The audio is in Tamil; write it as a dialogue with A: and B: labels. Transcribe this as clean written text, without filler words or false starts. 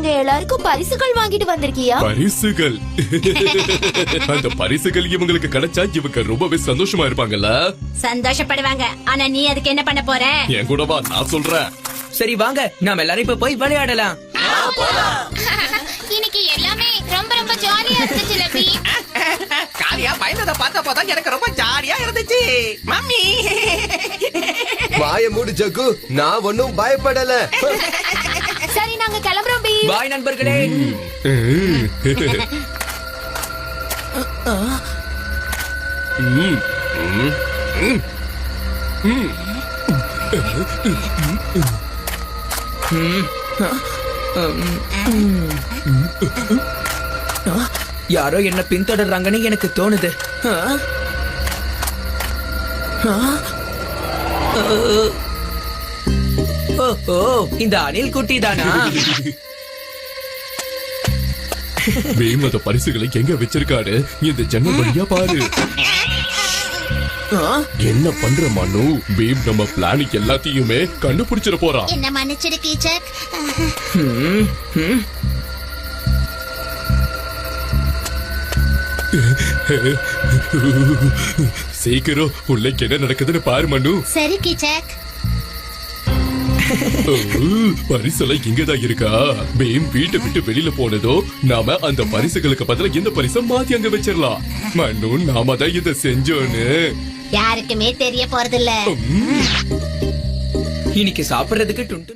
A: எங்க எல்லாருக்கும் பரிசுகள் வாங்கிட்டு வந்திருக்கியா?
B: பரிசுகள்? அந்த பரிசுகள் இவங்களுக்கு கிடைச்சா இவங்க ரொம்பவே சந்தோஷமா இருப்பாங்கல்ல?
C: சந்தோஷப்படுவாங்க. ஆனா நீ அதுக்கு என்ன பண்ண போற?
B: என் கூட வா, நான் சொல்றேன்.
D: சரி வாங்க, நாம எல்லாரும் இப்ப போய் விளையாடலாம்.
C: இன்னைக்கு எல்லாமே ரொம்ப ரொம்ப ஜாலியா இருந்துச்சு லப்பி.
E: காலியா பயந்தத பார்த்தப்பதான் எனக்கு ரொம்ப ஜாலியா இருந்துச்சு மம்மி.
F: வாய மூடு ஜக்கு, நான் ஒன்னும் பயப்படல.
A: சரி நாங்க கிளம்புறோம் பி.
D: பாய் நண்பர்களே. யாரோ என்ன பின்தொடர்றாங்கன்னு எனக்கு தோணுது. ஓ, இந்த அணில் குட்டி தானா?
B: பீம் அந்த பரிசுகளை எங்க வச்சிருக்காரு? இந்த ஜன்னல் வழியா பாரு. என்ன பண்ற மனு? பீம் நம்ம பிளானிங் எல்லாத்தையுமே கண்டுபிடிச்சிட போறான்.
C: என்ன மன்னிச்சிடு கீச்சக்.
B: சீக்கிரம் உள்ள என்ன நடக்குதுன்னு பாரு மனு.
C: சரி கீச்சக்.
B: பரிசெல்லாம் இங்கதான் இருக்கா? பீம் வீட்டை விட்டு வெளியில போனதோ நாம அந்த பரிசுகளுக்கு பதிலா இந்த பரிசை மாத்தி அங்க வச்சிடலாம். மனு, நாம தான் இதை செஞ்சோன்னு
C: யாருக்குமே தெரிய போறதில்ல.
D: இன்னைக்கு சாப்பிடுறதுக்கு டுண்டு